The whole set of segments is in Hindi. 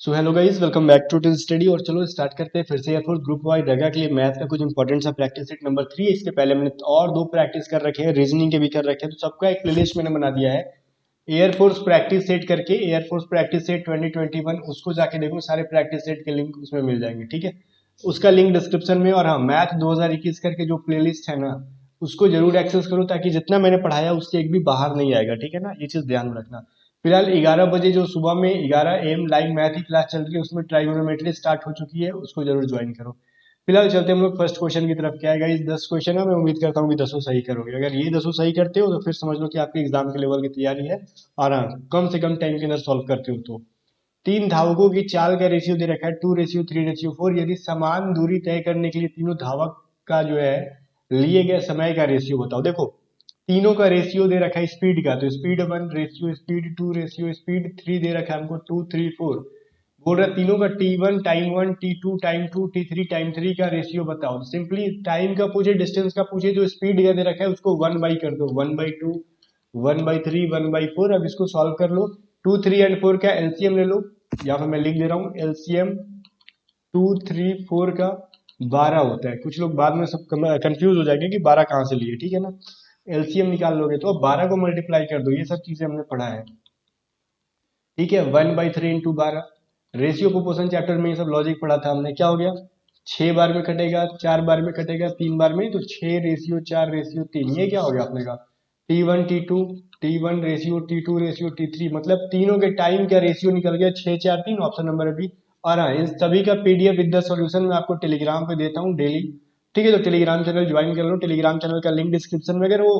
So hello guys, welcome back to study. और चलो स्टार्ट करते हैं फिर से एयरफोर्स ग्रुप वाइज रहेगा के लिए मैथ का कुछ इंपॉर्टेंट सा प्रैक्टिस सेट नंबर 3। इसके पहले मैंने और दो प्रैक्टिस कर रखे हैं, रीजनिंग के भी कर रखे हैं, तो सबका एक प्लेलिस्ट मैंने बना दिया है एयरफोर्स प्रैक्टिस सेट करके। एयरफोर्स प्रैक्टिस सेट 2021 उसको जाके देखो, सारे प्रैक्टिस सेट के लिंक उसमें मिल जाएंगे, ठीक है। उसका लिंक डिस्क्रिप्शन में। और हाँ, मैथ 2021 करके जो प्लेलिस्ट है ना, उसको जरूर एक्सेस करो, ताकि जितना मैंने पढ़ाया उससे एक भी बाहर नहीं आएगा, ठीक है ना। ये चीज ध्यान में रखना। फिलहाल 11 बजे जो सुबह में 11 AM लाइव मैथ की क्लास चल रही है, उसमें ट्राइगोनोमेट्री स्टार्ट हो चुकी है, उसको जरूर ज्वाइन करो। फिलहाल चलते हैं हम लोग फर्स्ट क्वेश्चन की तरफ। क्या है गाइस, 10 क्वेश्चन है, मैं उम्मीद करता हूँ कि 10 सही करोगे। अगर ये 10 सही करते हो तो फिर समझ लो कि आपके एग्जाम के लेवल की तैयारी है। और हाँ, कम से कम टाइम के अंदर सॉल्व करते हो तो। तीन धावकों की चाल का रेशियो दे रखा है 2:3:4। यदि समान दूरी तय करने के लिए तीनों धावक का जो है लिए गए समय का रेशियो बताओ। देखो, तीनों का रेशियो दे रखा है स्पीड का, तो speed 1 ratio speed 2 ratio speed 3 दे रखा है हमको 2 3 4। बोल रहा है तीनों का T1 time 1 T2 time 2 T3 time 3 का रेशियो बताओ। सिंपली टाइम का पूछे, डिस्टेंस का पूछे, जो स्पीड का दे रखा है उसको 1 बाई कर दो, 1/2 1/3 1/4। अब इसको सॉल्व कर लो। 2 3 एंड 4 का एलसीएम ले लो। यहाँ पे मैं लिख दे रहा हूँ एलसीएम 2 3 4 का 12 होता है। कुछ लोग बाद में सब कंफ्यूज हो जाएंगे कि 12 कहाँ से लिए, ठीक है ना। एलसीएम निकाल लोगे तो अब 12 को मल्टीप्लाई कर दो। ये सब चीजें हमने पढ़ा है, ठीक है। 1/3 इंटू 12। रेशियो प्रोपोर्शन चैप्टर में ये सब लॉजिक पढ़ा था हमने। क्या हो गया, 6 बार में कटेगा, 4 बार में कटेगा, 3 बार में, तो 6:4:3। ये क्या हो गया आपने कहा, T1 T2 T1 ratio T2 ratio T3। मतलब तीनों के टाइम का रेशियो निकल गया 6:4:3। ऑप्शन नंबर है बी। और हाँ, इन सभी का पीडीएफ विद द सॉल्यूशन मैं आपको टेलीग्राम पे देता हूँ डेली, ठीक है। तो टेलीग्राम चैनल ज्वाइन कर लो। टेलीग्राम चैनल का लिंक डिस्क्रिप्शन में। अगर वो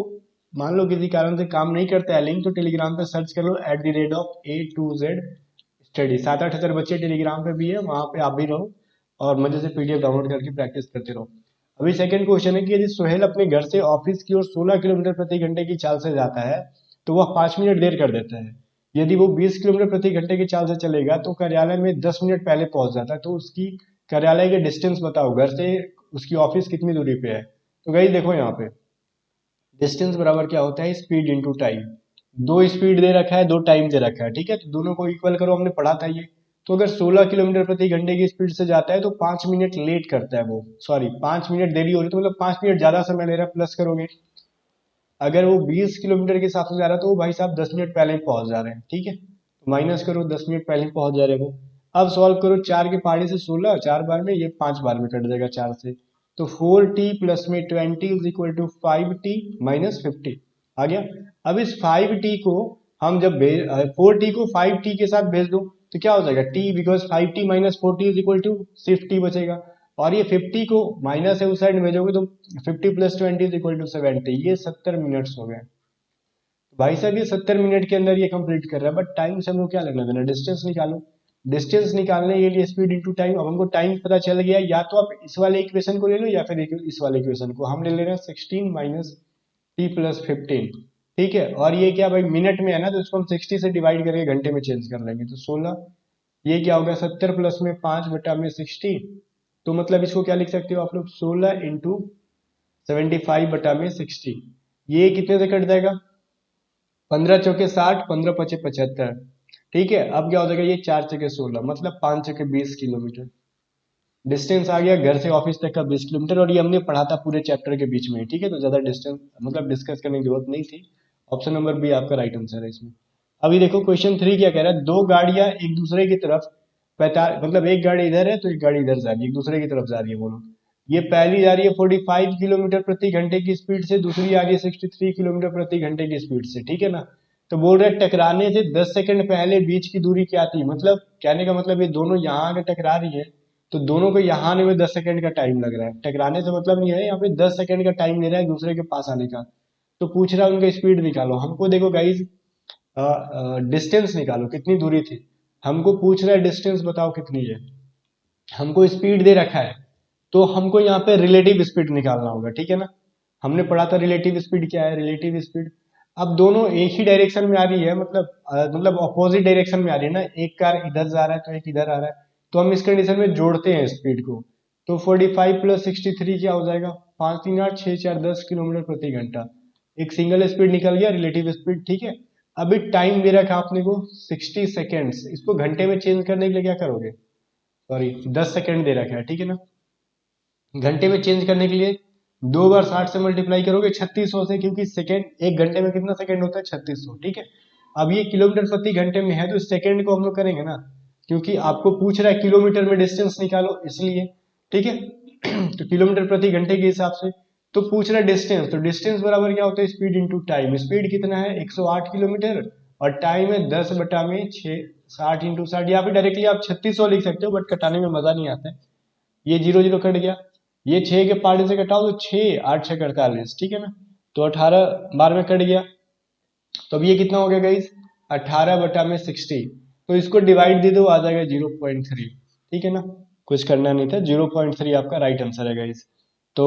मान लो किसी कारण से काम नहीं करता है लिंक, तो टेलीग्राम पे सर्च कर लो @A to Z स्टडी। 7-8 हज़ार बच्चे टेलीग्राम पे भी है, वहां पे आप भी रहो और मजे से पीडीएफ डाउनलोड करके प्रैक्टिस करते रहो। अभी सेकंड क्वेश्चन है कि यदि सोहेल अपने घर से ऑफिस की ओर 16 किलोमीटर प्रति घंटे की चाल से जाता है तो वह 5 मिनट देर कर देता है। यदि वो 20 किलोमीटर प्रति घंटे की चाल से चलेगा तो कार्यालय में 10 मिनट पहले पहुंच जाता है। तो उसकी कार्यालय के डिस्टेंस बताओ, घर से उसकी ऑफिस कितनी दूरी पे है। तो गाइस देखो, यहाँ पे डिस्टेंस बराबर क्या होता है, स्पीड इंटू टाइम। दो स्पीड दे रखा है, दो टाइम दे रखा है, ठीक है। तो दोनों को इक्वल करो, हमने पढ़ा था ये। तो अगर 16 किलोमीटर प्रति घंटे की स्पीड से जाता है तो 5 मिनट लेट करता है वो, सॉरी 5 मिनट देरी हो रही है, तो मतलब 5 मिनट ज्यादा समय ले रहा है, प्लस करोगे। अगर वो 20 किलोमीटर के हिसाब से जा रहा है तो वो भाई साहब 10 मिनट पहले ही पहुंच जा रहे हैं, ठीक है। तो माइनस करो, 10 मिनट पहले ही पहुंच जा रहे हैं वो। अब सॉल्व करो, 4 के पहाड़ी से 16, 4 बार में, ये 5 बार में कट जाएगा 4 से। तो 4t प्लस में 20 is equal to 5t minus 50 आ गया। अब इस 5t को हम जब 4t को 5t के साथ भेज दो तो क्या हो जाएगा, t, because 5t minus 4t is equal to 60 बचेगा। और ये 50 को माइनस है उस साइड भेजोगे तो 50 प्लस 20 इज इक्वल टू 70। ये 70 मिनट्स हो गए भाई साहब। ये 70 मिनट के अंदर ये कंप्लीट कर रहा है, बट टाइम से हमको क्या लगना देना, डिस्टेंस निकालो। डिस्टेंस निकालने के लिए स्पीड इंटू टाइम। अब हमको टाइम पता चल गया, या तो आप इस वाले इक्वेशन को ले लो या फिर इस वाले इक्वेशन को। हम ले रहे हैं 16 माइनस टी प्लस 15, ठीक है। और ये क्या भाई, मिनट में है ना, तो इसको हम 60 से डिवाइड करके घंटे में चेंज कर लेंगे, तो 16। ये क्या होगा, 70 प्लस में 5 बटा में 60। तो मतलब इसको क्या लिख सकते हो आप लोग, 16 इंटू 75 बटा में 60। ये कितने से कट जाएगा, 15 चौके 60, 15 पचे 75, ठीक है। अब क्या हो जाएगा, ये 4 चौके 16, मतलब 5 चौके 20 किलोमीटर। डिस्टेंस आ गया घर से ऑफिस तक का 20 किलोमीटर। और ये हमने पढ़ा था पूरे चैप्टर के बीच में, ठीक है। तो ज्यादा डिस्टेंस मतलब डिस्कस करने की जरूरत नहीं थी। ऑप्शन नंबर बी आपका राइट आंसर है इसमें। अभी देखो क्वेश्चन 3 क्या कह रहा है, दो गाड़ियां एक दूसरे की तरफ 45, मतलब एक गाड़ी इधर है तो एक गाड़ी इधर जा रही है, एक दूसरे की तरफ जा रही है वो लोग। ये पहली जा रही है 45 किलोमीटर प्रति घंटे की स्पीड से, दूसरी आ रही है 63 किलोमीटर प्रति घंटे की स्पीड से, ठीक है ना। तो बोल रहे टकराने से 10 सेकंड पहले बीच की दूरी क्या थी। मतलब कहने का मतलब ये दोनों यहाँ आके टकरा रही है, तो दोनों को यहाँ आने में 10 सेकंड का टाइम लग रहा है। टकराने से मतलब नहीं है, यहाँ पे 10 सेकंड का टाइम ले रहा है दूसरे के पास आने का। तो पूछ रहा है उनका स्पीड निकालो। हमको देखो गाइज, डिस्टेंस निकालो, कितनी दूरी थी। हमको पूछ रहा है डिस्टेंस बताओ कितनी है, हमको स्पीड दे रखा है, तो हमको यहाँ पे रिलेटिव स्पीड निकालना होगा, ठीक है ना। हमने पढ़ा था रिलेटिव स्पीड क्या है, रिलेटिव स्पीड। अब दोनों एक ही डायरेक्शन में आ रही है, मतलब अपोजिट डायरेक्शन में आ रही है ना। एक कार इधर जा रहा है तो एक इधर आ रहा है, तो हम इस कंडीशन में जोड़ते हैं स्पीड को। तो 45 प्लस 63 क्या हो जाएगा, 5 3 8 6 4 10 किलोमीटर प्रति घंटा। एक सिंगल स्पीड निकल गया, रिलेटिव स्पीड, ठीक है। अभी टाइम दे रखा आपने को 60 सेकेंड्स, इसको घंटे में चेंज करने के लिए क्या करोगे, सॉरी 10 सेकेंड दे रखा है, ठीक है ना। घंटे में चेंज करने के लिए 2 बार 60 से मल्टीप्लाई करोगे 3600 से, क्योंकि सेकेंड, एक घंटे में कितना सेकेंड होता है 3600, ठीक है। अब ये किलोमीटर प्रति घंटे में है तो सेकेंड को हम लोग करेंगे ना, क्योंकि आपको पूछ रहा है किलोमीटर में डिस्टेंस निकालो इसलिए, ठीक है। तो किलोमीटर प्रति घंटे के हिसाब से तो पूछ रहा है डिस्टेंस, तो डिस्टेंस बराबर क्या होता है, स्पीड इंटू टाइम। स्पीड कितना है 108 किलोमीटर और टाइम है 10 बटा में 6, 60 इंटू 60, या फिर डायरेक्टली आप 3600 लिख सकते हो, बट कटाने में मजा नहीं आता है। ये 0 0 कट गया, ये 6 के पार्ट से कटाओ तो 6 8 6 48, ठीक है ना। तो 18 बार में कट गया, तो अब ये कितना हो गया गाइस, 18 बटा में 60, तो इसको डिवाइड दे दो आ जाएगा 0.3, ठीक है ना। कुछ करना नहीं था, 0.3 आपका राइट आंसर है गाइस। तो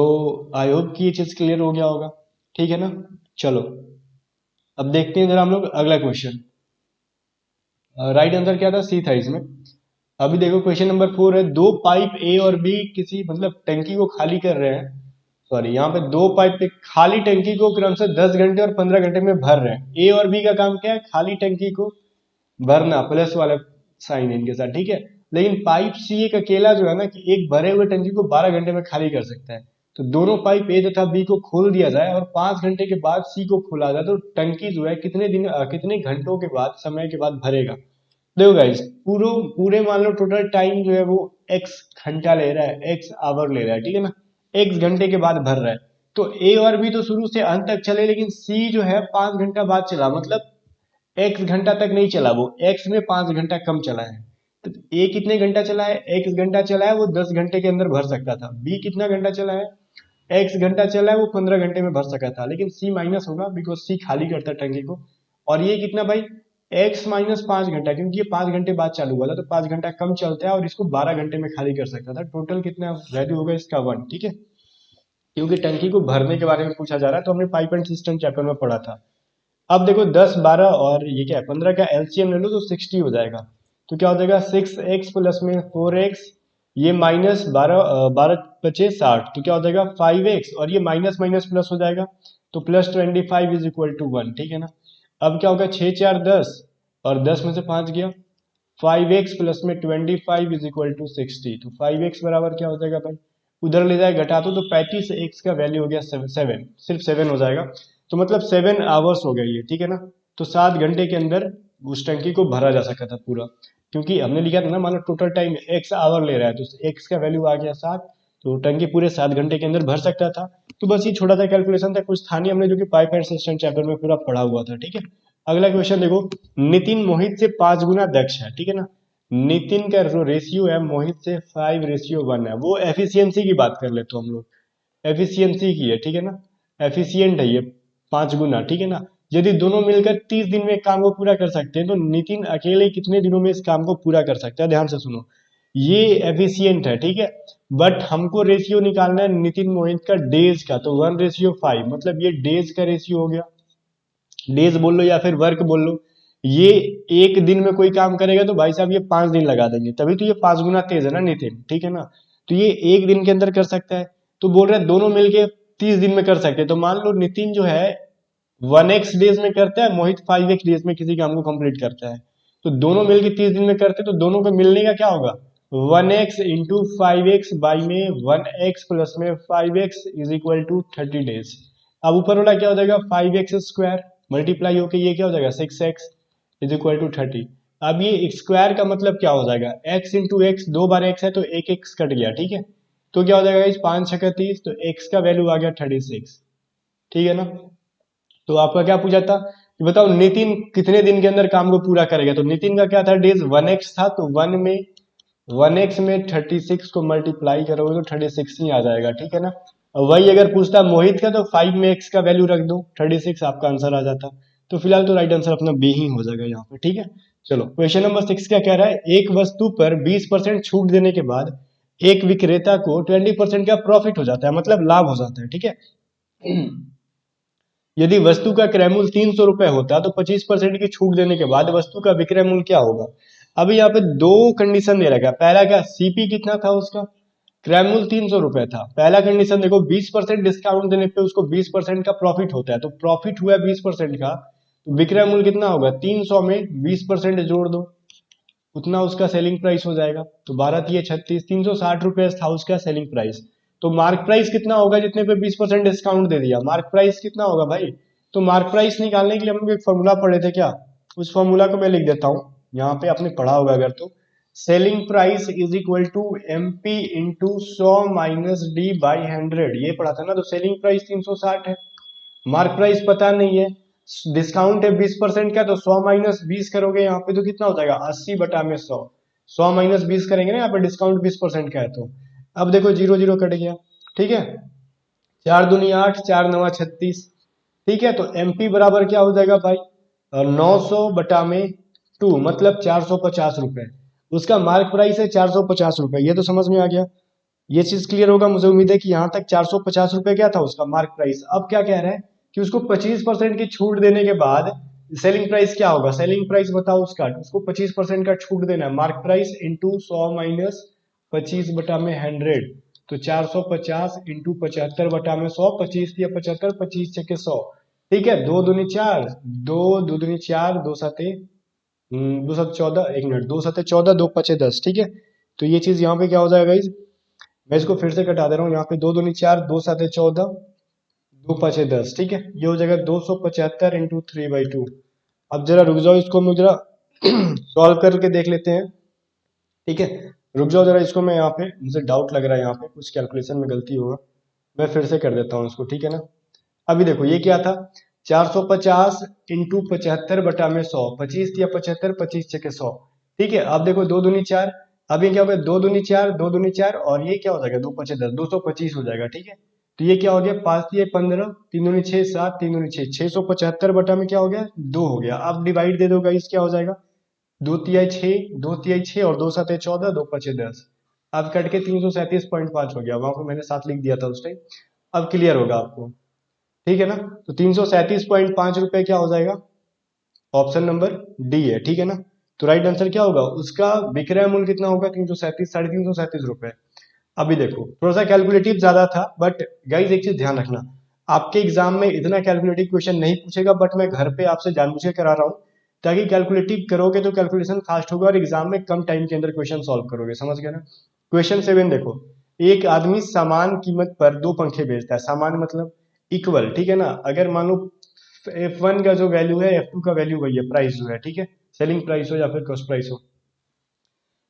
आई होप कि ये चीज क्लियर हो गया होगा, ठीक है ना। चलो अब देखते हैं जरा हम लोग अगला क्वेश्चन। राइट आंसर क्या था, सी था इसमें। अभी देखो क्वेश्चन नंबर 4 है, दो पाइप ए और बी किसी मतलब टंकी को खाली कर रहे हैं, सॉरी यहाँ पे दो पाइप पे खाली टंकी को क्रमशः 10 घंटे और 15 घंटे में भर रहे हैं। ए और बी का काम क्या है, खाली टंकी को भरना, प्लस वाला साइन इनके साथ, ठीक है। लेकिन पाइप सी एक अकेला जो है ना कि एक भरे हुए टंकी को 12 घंटे में खाली कर सकता है। तो दोनों पाइप ए तथा बी को खोल दिया जाए और 5 घंटे के बाद सी को खोला जाए, तो टंकी जो है कितने दिन कितने घंटों के बाद समय के बाद भरेगा। देखो गाइस, पूरे मान लो टोटल टाइम जो है वो x घंटा ले रहा है, x आवर ले रहा है, ठीक है ना। x घंटे के बाद भर रहा है, तो a और b तो शुरू से अंत तक चले, लेकिन c जो है 5 घंटा बाद चला, मतलब x घंटा तक नहीं चला, वो x में 5 घंटा कम चला है। तो a कितने घंटा चला है, x घंटा चला है, वो 10 घंटे के अंदर भर सकता था। b कितना घंटा चला है, x घंटा चला है, वो 15 घंटे में भर सका था, लेकिन c माइनस होगा बिकॉज c खाली करता है टंकी को। और ये कितना भाई, x माइनस 5 घंटा, क्योंकि ये 5 घंटे बाद चालू हुआ था तो 5 घंटा कम चलता है और इसको 12 घंटे में खाली कर सकता था। टोटल कितना वैल्यू होगा इसका 1, ठीक है। क्योंकि टंकी को भरने के बारे में पूछा जा रहा है, तो हमने पाइप एंड सिस्टम चैप्टर में पढ़ा था। अब देखो 10 12 और ये क्या है 15 का एलसीएम ले लो तो 60 हो जाएगा। तो क्या हो जाएगा 6x प्लस में 4x, ये माइनस 12 बचे 60, तो क्या हो जाएगा 5x, और ये माइनस माइनस प्लस हो जाएगा, तो प्लस 25 इज इक्वल टू 1, ठीक है ना। अब क्या होगा 6 4 10 और 10 में से 5 गया, 5x प्लस में 25 इज इक्वल टू 60, तो 5x बराबर क्या हो जाएगा भाई, उधर ले जाए घटा दो तो 35x का वैल्यू हो गया 7, सिर्फ 7 हो जाएगा। तो मतलब 7 आवर्स हो गया ये, ठीक है ना। तो 7 घंटे के अंदर उस टंकी को भरा जा सका था पूरा, क्योंकि हमने लिखा था ना, मान लो टोटल टाइम x आवर ले रहा है तो x का वैल्यू आ गया 7, तो टंकी पूरे 7 घंटे के अंदर भर सकता था। तो बस ये छोटा सा कैलकुलेशन था, कुछ था नहीं, हमने जो कि पाइप एंड सिस्टम चैप्टर में पूरा पढ़ा हुआ था, ठीक है। अगला क्वेश्चन देखो, नितिन मोहित से 5 गुना दक्ष है, ठीक है ना। नितिन का जो रेशियो है मोहित से 5:1 है, वो एफिशिएंसी की बात कर ले तो हम लोग एफिशिएंसी की है, ठीक है ना। एफिशिएंट है ये 5 गुना, ठीक है ना। यदि दोनों मिलकर 30 दिन में एक काम को पूरा कर सकते हैं, तो नितिन अकेले कितने दिनों में इस काम को पूरा कर सकता है, ध्यान से सुनो। ये एफिशिएंट है, ठीक है, बट हमको रेशियो निकालना है नितिन मोहित का डेज का, तो 1:5, मतलब ये डेज का रेशियो हो गया। डेज बोल लो या फिर वर्क बोल लो, ये एक दिन में कोई काम करेगा तो भाई साहब ये 5 दिन लगा देंगे, तभी तो ये 5 गुना तेज है ना नितिन, ठीक है ना। तो ये एक दिन के अंदर कर सकता है, तो बोल रहे हैं दोनों मिलके 30 दिन में कर सकते हैं। तो मान लो नितिन जो है 1x डेज में करता है, मोहित 5x डेज में किसी काम को कंप्लीट करता है। तो दोनों मिलके 30 दिन में करते हैं, तो दोनों को मिलने का क्या होगा 1x इंटू 5x बाई में 1x प्लस में 5x is equal to 30 days. अब ऊपर वाला क्या हो जाएगा 5x स्क्वायर मल्टीप्लाई होके ये क्या हो जाएगा 6x इज इक्वल टू 30। अब ये स्क्वायर का मतलब क्या हो जाएगा x इंटू एक्स, 2 बार x है तो एक x कट गया, ठीक है। तो क्या हो जाएगा इस 5 6 30, तो x का वैल्यू आ गया 36, ठीक है ना। तो आपका क्या पूछा था कि बताओ नितिन कितने दिन के अंदर काम को पूरा करेगा, तो नितिन का क्या था डेज 1x था, तो 1x में 36 को मल्टीप्लाई करोगे तो 36 ही आ जाएगा, ठीक है ना। और वही अगर पूछता मोहित का तो 5 में x का वैल्यू रख दो 36 आपका आंसर आ जाता। तो फिलहाल तो राइट आंसर अपना बी ही हो जाएगा यहाँ पे, ठीक है। चलो क्वेश्चन नंबर 6 क्या कह रहा है, एक वस्तु पर 20% छूट देने के बाद एक विक्रेता को 20% का प्रॉफिट हो जाता है, मतलब लाभ हो जाता है, ठीक है। यदि वस्तु का क्रय मूल्य 300 रुपए होता तो 25% की छूट देने के बाद वस्तु का विक्रय मूल्य क्या होगा। अभी यहाँ पे दो कंडीशन दे रखा है, पहला क्या सीपी कितना था उसका, क्रय मूल्य 300 रुपए था। पहला कंडीशन देखो 20% डिस्काउंट देने पे उसको 20% का प्रॉफिट होता है, तो प्रॉफिट हुआ 20% का, तो विक्रय मूल्य कितना होगा, 300 में 20% जोड़ दो, उतना उसका सेलिंग प्राइस हो जाएगा। तो 12×3 = 36, 360 रुपए था उसका सेलिंग प्राइस। तो मार्क प्राइस कितना होगा, जितने पे 20% डिस्काउंट दे दिया, मार्क प्राइस कितना होगा भाई। तो मार्क प्राइस निकालने के लिए हम लोग एक फॉर्मूला पढ़े थे क्या, उस फॉर्मूला को मैं लिख देता हूं यहाँ पे, आपने पढ़ा होगा अगर तो। Selling price is equal to MP into 100 minus D by 100, ये पढ़ा था ना। तो सेलिंग प्राइस 360 है, मार्क प्राइस पता नहीं है, डिस्काउंट है 20% का, तो 100 माइनस 20 करोगे यहाँ पे तो कितना हो जाएगा, 80/100। 100 माइनस 20 करेंगे ना, यहाँ पे डिस्काउंट 20% का है। तो अब देखो 0 0 कट गया, ठीक है। 4 दूनी 8, 4 9 36, ठीक है। तो MP बराबर क्या हो जाएगा भाई, 900/2, मतलब 450 रुपए। उसका मार्क प्राइस है 450 रुपए, ये तो समझ में आ गया। ये चीज क्लियर होगा, मुझे उम्मीद है कि यहाँ तक 450 रुपए क्या था उसका मार्क प्राइस। अब क्या कह रहा है कि उसको 25% की छूट देने के बाद सेलिंग प्राइस क्या होगा, सेलिंग प्राइस बताओ उसका, उसको 25% का छूट देना है, मार्क प्राइस इंटू 100 माइनस 25/100। तो 450 इंटू 75/100, 25 या 75, 25 छके 100, ठीक है। 2 दूनी 4, 2 2 दूनी 4, 2 7 2 7 14, 1 मिनट, 2 7 14, 2 5 10, ठीक है। तो ये चीज यहाँ पे क्या हो जाएगा इस, मैं इसको फिर से कटा दे रहा हूँ, यहाँ पे 2 दूनी 4, 2 7 14, 2 5 10, ठीक है। ये हो जाएगा 275 इंटू 3/2। अब जरा रुक जाओ, इसको हम जरा सॉल्व करके देख लेते हैं, ठीक है। रुक जाओ जरा, इसको मैं यहाँ पे, मुझे डाउट लग रहा है यहाँ पे कुछ कैलकुलेशन में गलती होगा, मैं फिर से कर देता हूँ इसको, ठीक है ना। अभी देखो ये क्या था, 450 इंटू 75/100, 25 या 75, 25 छके 100, ठीक है। अब देखो 2 दूनी 4, अब ये क्या होगा, 2 दूनी 4, 2 दूनी 4, और ये क्या हो जाएगा, 2 5 10, 225 हो जाएगा, ठीक है। तो ये क्या हो गया, 5 या 15, 3 दूनी 6 7, 3 दूनी 6, 675 बटा में क्या हो गया, 2 हो गया। अब डिवाइड दे दो गाइस, क्या हो जाएगा, 2 तिहाई 6, 2 तिहाई 6, और 2 7 14, 2 5 10। अब कट के 337.5 हो गया, वहां पर मैंने 7 लिख दिया था उस टाइम। अब क्लियर होगा आपको, ठीक है ना। तो 337.5 रुपए क्या हो जाएगा, ऑप्शन नंबर डी है, ठीक है ना। तो राइट आंसर क्या होगा, उसका विक्रय मूल्य कितना होगा, 337, 337 रुपए। अभी देखो थोड़ा सा कैलकुलेटिव ज्यादा था, बट गाइज एक चीज ध्यान रखना, आपके एग्जाम में इतना कैलकुलेटिव क्वेश्चन नहीं पूछेगा, बट मैं घर पे आपसे जानबूझ के करा रहा हूँ, ताकि कैलकुलेटिव करोगे तो कैलकुलेशन फास्ट होगा और एग्जाम में कम टाइम के अंदर क्वेश्चन सॉल्व करोगे, समझ गए ना। क्वेश्चन 7 देखो, एक आदमी समान कीमत पर 2 पंखे बेचता है, समान मतलब इक्वल, ठीक है ना। अगर मान लो F1 का जो वैल्यू है F2 का वैल्यू वही है, प्राइस जो है, ठीक है, सेलिंग प्राइस हो या फिर कॉस्ट प्राइस हो।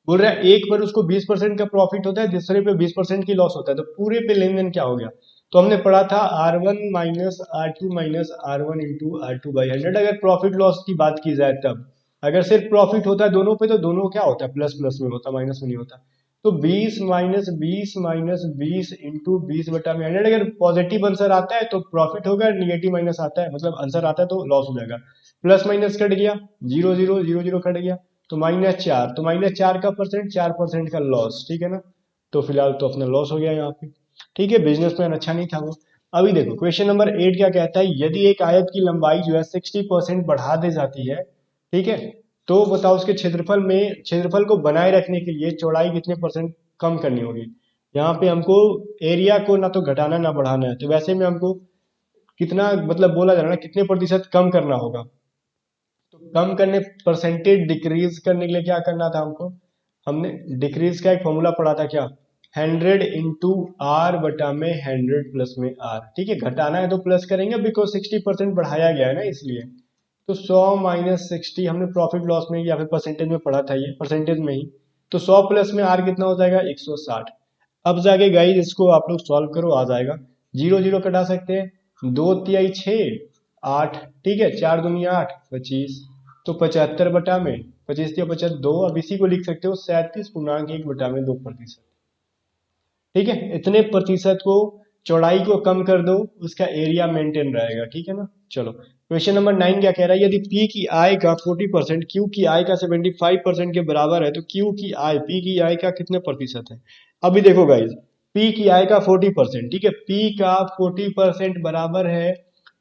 बोल रहा है एक पर उसको 20% का प्रॉफिट होता है, दूसरे पे 20% की लॉस होता है, तो पूरे पे लेन देन क्या हो गया। तो हमने पढ़ा था R1 minus R2 minus R1 into R2/100, अगर प्रॉफिट लॉस की बात की जाए तब। अगर सिर्फ प्रॉफिट होता है दोनों पे, तो दोनों क्या होता है, प्लस प्लस में होता, माइनस में नहीं होता। तो 20 माइनस 20 माइनस 20 इंटू 20/100, अगर पॉजिटिव आंसर आता है तो प्रॉफिट होगा, निगेटिव माइनस आता है मतलब आंसर आता है तो लॉस हो जाएगा। प्लस माइनस कट गया, 0 0 0 0 कट गया, तो -4, तो -4 का परसेंट, 4% का लॉस, ठीक है ना। तो फिलहाल तो अपना लॉस हो गया यहाँ पे, ठीक है, बिजनेस प्लान अच्छा नहीं था वो। अभी देखो क्वेश्चन नंबर 8 क्या कहता है, यदि एक आयत की लंबाई जो है 60% बढ़ा दी जाती है, ठीक है, तो बताओ उसके क्षेत्रफल में, क्षेत्रफल को बनाए रखने के लिए चौड़ाई कितने परसेंट कम करनी होगी। यहाँ पे हमको एरिया को ना तो घटाना ना बढ़ाना है, तो वैसे में हमको कितना मतलब बोला जा रहा है ना, कितने प्रतिशत कम करना होगा। तो कम करने, परसेंटेज डिक्रीज करने के लिए क्या करना था हमको, हमने डिक्रीज का एक फॉर्मूला पढ़ा था क्या, 100 इंटू आर बटा में 100 प्लस में आर, ठीक है। घटाना है तो प्लस करेंगे, बिकॉज 60% बढ़ाया गया है ना इसलिए। तो 100 माइनस 60 हमने प्रॉफिट लॉस में या फिर परसेंटेज में पढ़ा था, ये परसेंटेज में ही। तो 100 प्लस में आर कितना हो जाएगा, 160। अब जाके गाइस इसको आप लोग सॉल्व करो, आ जाएगा। 0 0 कटा सकते हैं, 2 तिहाई 6 8, ठीक है, 4 दूनी 8 25, तो 75/में 25 या 52, अब इसी को लिख सकते हो 37.1/2%, ठीक है। इतने प्रतिशत को, चौड़ाई को कम कर दो, उसका एरिया मेंटेन रहेगा, ठीक है ना। चलो क्वेश्चन नंबर 9 क्या कह रहा है, यदि P की आय का 40% Q की आय का 75% के बराबर है, तो Q की आय P की आय का कितने प्रतिशत है। अभी देखो गाइज, P की आय का 40%, ठीक है, P का 40% बराबर है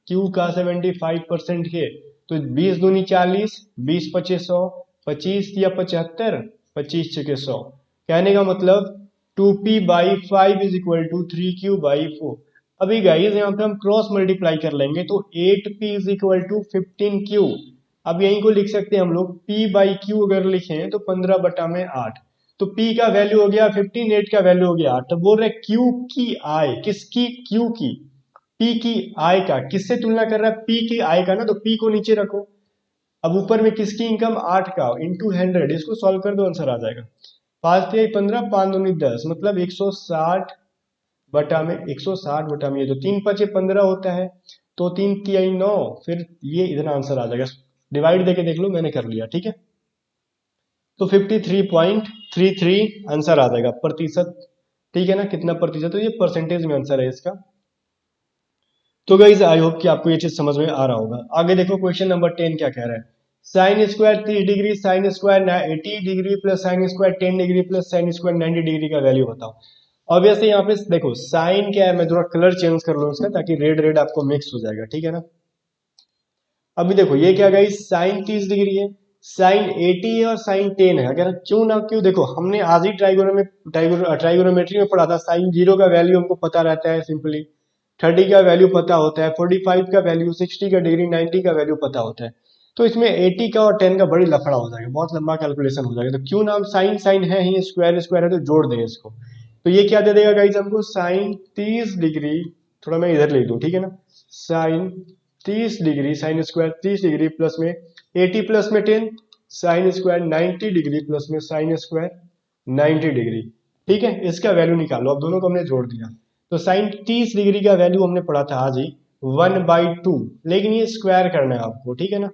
Q का 75% के। तो 20 दूनी 40, 20 25 100, 25 या 75, 25 छके 100, कहने का मतलब 2P/5 is equal to 3Q/4। अभी गाइस यहाँ पे हम क्रॉस मल्टीप्लाई कर लेंगे तो 8p is equal to 15q। अब यहीं को लिख सकते हैं हम लोग p बाई क्यू अगर लिखें तो 15/8। तो p का वैल्यू हो गया 15, 8 का वैल्यू हो गया 8। तो बोल रहे q की i, किसकी? q की। p की i का किससे तुलना कर रहा है? p की i का ना, तो p को नीचे रखो। अब ऊपर में किसकी इनकम? 8 का इंटू 100, इसको सॉल्व कर दो, आंसर आ जाएगा। 5 3 15, 5 दूनी 10, मतलब 160 बटा में 160 बटा में ये तो 3 5 15 होता है, तो 3 3 9, फिर ये इतना आंसर आ जाएगा। डिवाइड देके देख लो, मैंने कर लिया, ठीक है। तो 53.33 आंसर आ जाएगा, प्रतिशत, ठीक है ना। कितना प्रतिशत? तो ये परसेंटेज में आंसर है इसका। तो गाइस आई होप कि आपको ये चीज समझ में आ रहा होगा। आगे देखो क्वेश्चन नंबर 10 क्या कह रहा है। Sign square 30 degree, sine square 80 degree plus sine square 10 degree plus sign square 90 degree का वैल्यू बताओ। ऑब्वियसली यहाँ पे देखो साइन क्या है, मैं थोड़ा कलर चेंज कर लूँ इसका ताकि रेड रेड आपको मिक्स हो जाएगा, ठीक है ना। अभी देखो ये क्या गाइस, साइन 30 डिग्री है, साइन 80 है और साइन 10 है। अगर क्यों ना क्यों, देखो हमने आज ही ट्राइगोनोमेट्री में पढ़ा था, साइन 0 का वैल्यू हमको पता रहता है सिंपली, 30 का वैल्यू पता होता है, 45 का वैल्यू, 60 का डिग्री, 90 का वैल्यू पता होता है। तो इसमें 80 का और 10 का बड़ी लफड़ा हो जाएगा, बहुत लंबा कैलकुलेशन हो जाएगा। तो क्यों नाम साइन साइन है ही, स्क्वायर स्क्वायर है, तो जोड़ दें इसको। तो ये क्या दे देगा गाइस हमको, साइन 30 डिग्री, थोड़ा मैं इधर ले लूं, ठीक है ना। Sine 30 degree, sine square 30 degree plus में 80 प्लस में 10, साइन स्क्वायर 90 डिग्री प्लस में साइन स्क्वायर 90 डिग्री, ठीक है। इसका वैल्यू निकालो। अब दोनों को हमने जोड़ दिया, तो साइन 30 डिग्री का वैल्यू हमने पढ़ा था आज ही 1/2, लेकिन ये स्क्वायर करना है आपको, ठीक है ना।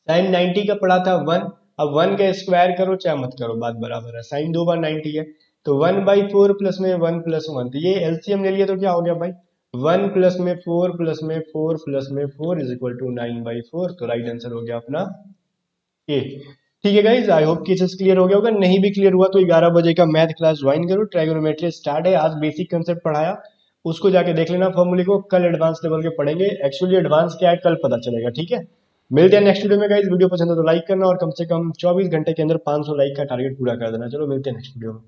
साइन 90 का पढ़ा था 1, अब 1 का स्क्वायर करो चाहे मत करो, बात बराबर है। साइन 2 बार 90 है, तो 1/4 प्लस में 1 प्लस 1, तो ये एलसीएम ले लिया तो क्या हो गया भाई, 1 प्लस में 4 प्लस में 4 प्लस में 4 इज इक्वल टू 9/4। तो राइट आंसर हो गया अपना ए। ठीक है गाइज, आई होप कि चीज क्लियर हो गया होगा। नहीं भी क्लियर हुआ तो 11 बजे का मैथ क्लास ज्वाइन करो, ट्राइगोनोमेट्री स्टार्ट है। आज बेसिक कंसेप्ट पढ़ाया, उसको जाके देख लेना फॉर्मूले को, कल एडवांस लेवल के पढ़ेंगे। एक्चुअली एडवांस क्या है कल पता चलेगा, ठीक है। मिलते हैं नेक्स्ट वीडियो में गाइज। वीडियो पसंद है तो लाइक करना और कम से कम 24 घंटे के अंदर 500 लाइक का टारगेट पूरा कर देना। चलो मिलते हैं नेक्स्ट वीडियो में।